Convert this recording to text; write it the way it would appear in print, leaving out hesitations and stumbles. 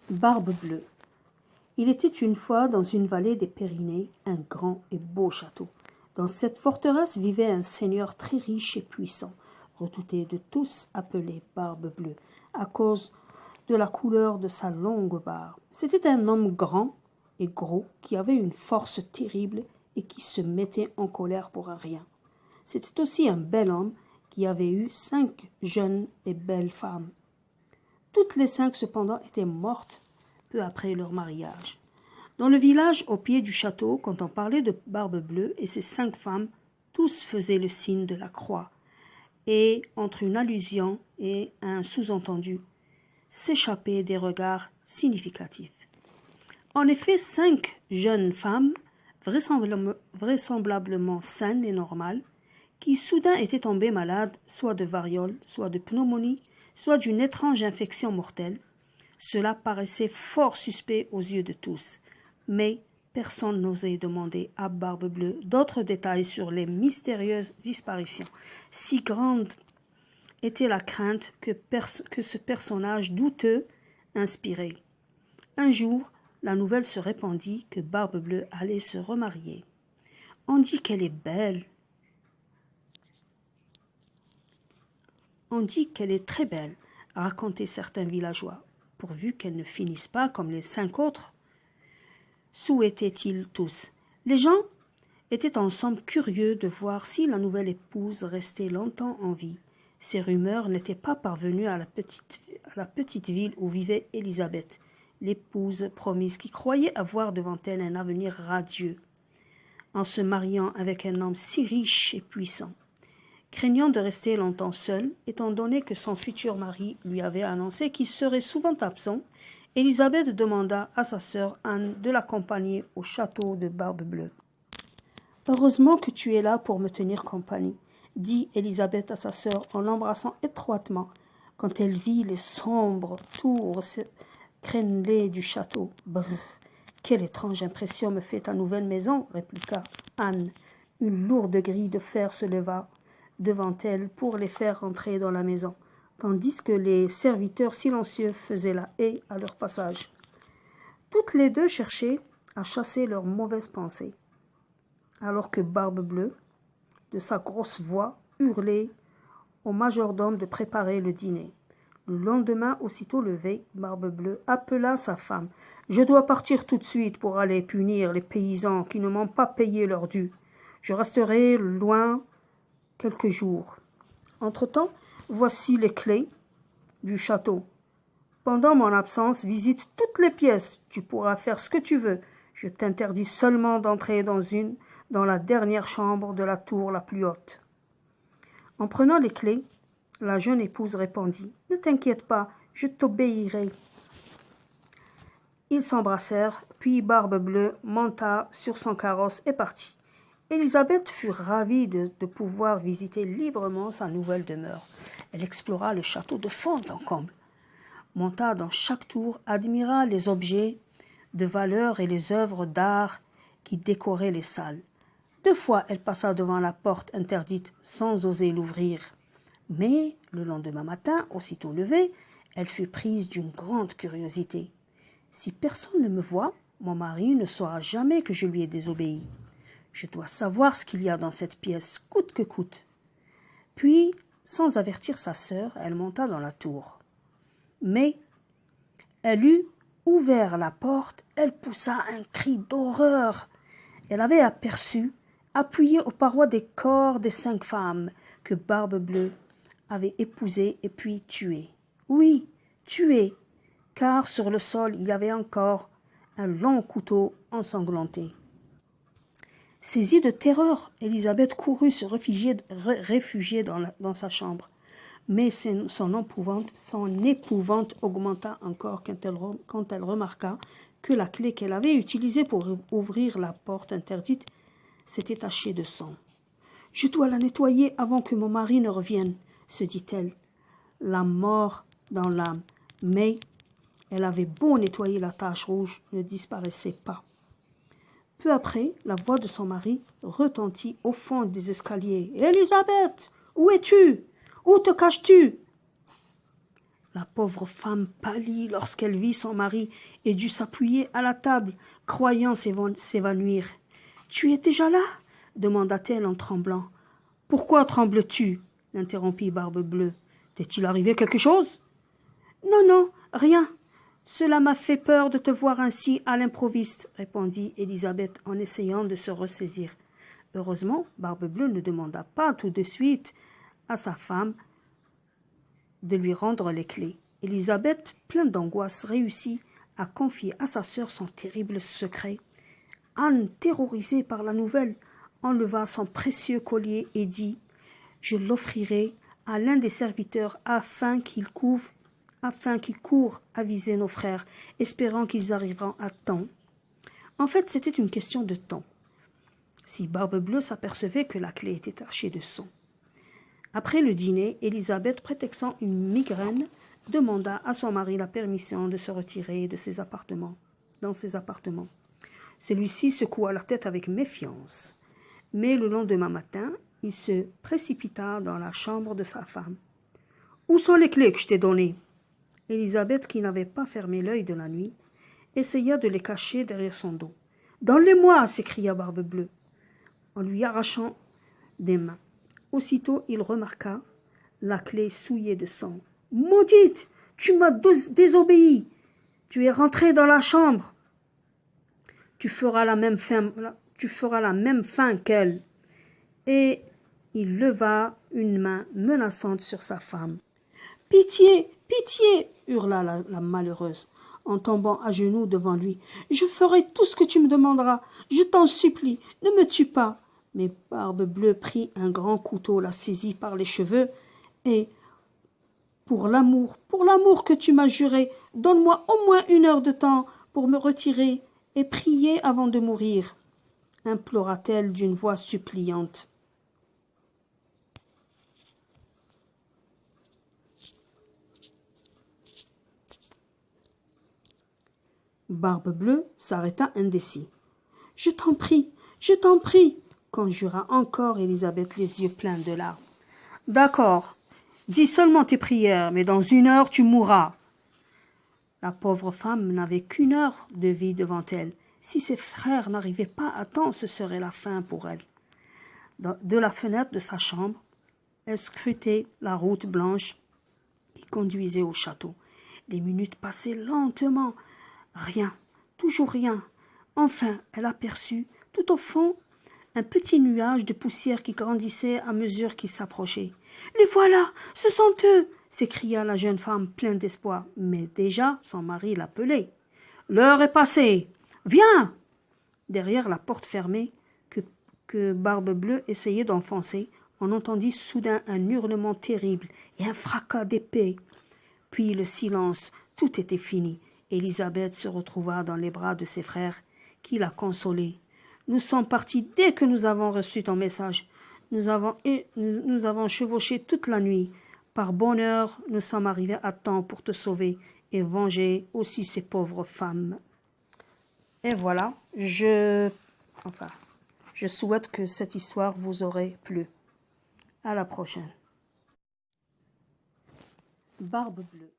Barbe bleue. Il était une fois dans une vallée des Pyrénées un grand et beau château. Dans cette forteresse vivait un seigneur très riche et puissant, redouté de tous, appelé Barbe bleue, à cause de la couleur de sa longue barbe. C'était un homme grand et gros qui avait une force terrible et qui se mettait en colère pour un rien. C'était aussi un bel homme qui avait eu 5 jeunes et belles femmes. Toutes les 5 cependant étaient mortes peu après leur mariage. Dans le village au pied du château, quand on parlait de Barbe bleue et ses 5 femmes, tous faisaient le signe de la croix, et entre une allusion et un sous-entendu, s'échappaient des regards significatifs. En effet, 5 jeunes femmes, vraisemblablement saines et normales, qui soudain étaient tombées malades, soit de variole, soit de pneumonie, soit d'une étrange infection mortelle. Cela paraissait fort suspect aux yeux de tous, mais personne n'osait demander à Barbe bleue d'autres détails sur les mystérieuses disparitions. Si grande était la crainte que ce personnage douteux inspirait. Un jour, la nouvelle se répandit que Barbe bleue allait se remarier. On dit qu'elle est belle. On dit qu'elle est très belle, racontaient certains villageois, pourvu qu'elle ne finisse pas comme les 5 autres, souhaitaient-ils tous. Les gens étaient ensemble curieux de voir si la nouvelle épouse restait longtemps en vie. Ces rumeurs n'étaient pas parvenues à la petite ville où vivait Élisabeth, l'épouse promise qui croyait avoir devant elle un avenir radieux, en se mariant avec un homme si riche et puissant. Craignant de rester longtemps seule, étant donné que son futur mari lui avait annoncé qu'il serait souvent absent, Élisabeth demanda à sa sœur Anne de l'accompagner au château de Barbe bleue. « Heureusement que tu es là pour me tenir compagnie, » dit Élisabeth à sa sœur en l'embrassant étroitement, quand elle vit les sombres tours crénelées du château. « Brrr, quelle étrange impression me fait ta nouvelle maison, » répliqua Anne. Une lourde grille de fer se leva devant elle pour les faire rentrer dans la maison, tandis que les serviteurs silencieux faisaient la haie à leur passage. Toutes les deux cherchaient à chasser leurs mauvaises pensées, alors que Barbe bleue, de sa grosse voix, hurlait au majordome de préparer le dîner. Le lendemain, aussitôt levé, Barbe bleue appela sa femme. « Je dois partir tout de suite pour aller punir les paysans qui ne m'ont pas payé leur dû. Je resterai loin quelques jours. Entre-temps, voici les clés du château. Pendant mon absence, visite toutes les pièces. Tu pourras faire ce que tu veux. Je t'interdis seulement d'entrer dans la dernière chambre de la tour la plus haute. » En prenant les clés, la jeune épouse répondit « Ne t'inquiète pas, je t'obéirai. » Ils s'embrassèrent, puis Barbe bleue monta sur son carrosse et partit. Élisabeth fut ravie de pouvoir visiter librement sa nouvelle demeure. Elle explora le château de fond en comble, monta dans chaque tour, admira les objets de valeur et les œuvres d'art qui décoraient les salles. 2 fois, elle passa devant la porte interdite sans oser l'ouvrir. Mais le lendemain matin, aussitôt levée, elle fut prise d'une grande curiosité. « Si personne ne me voit, mon mari ne saura jamais que je lui ai désobéi. Je dois savoir ce qu'il y a dans cette pièce, coûte que coûte. » Puis, sans avertir sa sœur, elle monta dans la tour. Mais elle eut ouvert la porte, elle poussa un cri d'horreur. Elle avait aperçu, appuyés aux parois des corps des 5 femmes que Barbe bleue avait épousées et puis tuées. Oui, tuées, car sur le sol il y avait encore un long couteau ensanglanté. Saisie de terreur, Élisabeth courut se réfugier dans sa chambre. Mais son épouvante augmenta encore quand elle remarqua que la clé qu'elle avait utilisée pour ouvrir la porte interdite s'était tachée de sang. « Je dois la nettoyer avant que mon mari ne revienne, » se dit-elle, la mort dans l'âme. Mais elle avait beau nettoyer, la tache rouge ne disparaissait pas. Peu après, la voix de son mari retentit au fond des escaliers. « Élisabeth, où es-tu ? Où te caches-tu » La pauvre femme pâlit lorsqu'elle vit son mari et dut s'appuyer à la table, croyant s'évanouir. « Tu es déjà là ?» demanda-t-elle en tremblant. « Pourquoi trembles-tu » l'interrompit Barbe-Bleue. « T'est-il arrivé quelque chose ?»« Non, non, rien. Cela m'a fait peur de te voir ainsi à l'improviste, » répondit Élisabeth en essayant de se ressaisir. Heureusement, Barbe-Bleue ne demanda pas tout de suite à sa femme de lui rendre les clés. Élisabeth, pleine d'angoisse, réussit à confier à sa sœur son terrible secret. Anne, terrorisée par la nouvelle, enleva son précieux collier et dit « Je l'offrirai à l'un des serviteurs afin qu'il court aviser nos frères, espérant qu'ils arriveront à temps. » En fait, c'était une question de temps. Si Barbe-Bleue s'apercevait que la clé était tachée de sang. Après le dîner, Élisabeth, prétextant une migraine, demanda à son mari la permission de se retirer dans ses appartements. Celui-ci secoua la tête avec méfiance. Mais le lendemain matin, il se précipita dans la chambre de sa femme. « Où sont les clés que je t'ai données ?» Élisabeth, qui n'avait pas fermé l'œil de la nuit, essaya de les cacher derrière son dos. « Donne-les-moi » s'écria Barbe-Bleue, en lui arrachant des mains. Aussitôt, il remarqua la clé souillée de sang. « Maudite, tu m'as désobéi. Tu es rentrée dans la chambre. Tu feras la même fin qu'elle. » Et il leva une main menaçante sur sa femme. « Pitié, pitié !» hurla la malheureuse, en tombant à genoux devant lui. « Je ferai tout ce que tu me demanderas. Je t'en supplie, ne me tue pas. » Mais Barbe-Bleue prit un grand couteau, la saisit par les cheveux et « Pour l'amour que tu m'as juré, donne-moi au moins 1 heure de temps pour me retirer et prier avant de mourir, » implora-t-elle d'une voix suppliante. Barbe-Bleue s'arrêta indécis. « Je t'en prie, conjura encore Élisabeth, les yeux pleins de larmes. « D'accord, dis seulement tes prières, mais dans 1 heure tu mourras. » La pauvre femme n'avait qu'1 heure de vie devant elle. Si ses frères n'arrivaient pas à temps, ce serait la fin pour elle. De la fenêtre de sa chambre, elle scrutait la route blanche qui conduisait au château. Les minutes passaient lentement. Rien, toujours rien. Enfin, elle aperçut, tout au fond, un petit nuage de poussière qui grandissait à mesure qu'il s'approchait. « Les voilà, ce sont eux !» s'écria la jeune femme pleine d'espoir. Mais déjà, son mari l'appelait. « L'heure est passée. Viens !» Derrière la porte fermée que Barbe-Bleue essayait d'enfoncer, on entendit soudain un hurlement terrible et un fracas d'épée. Puis le silence, tout était fini. Élisabeth se retrouva dans les bras de ses frères, qui la consolaient. « Nous sommes partis dès que nous avons reçu ton message. Nous avons chevauché toute la nuit. Par bonheur, nous sommes arrivés à temps pour te sauver et venger aussi ces pauvres femmes. » Et voilà, je souhaite que cette histoire vous aurait plu. À la prochaine. Barbe-Bleue.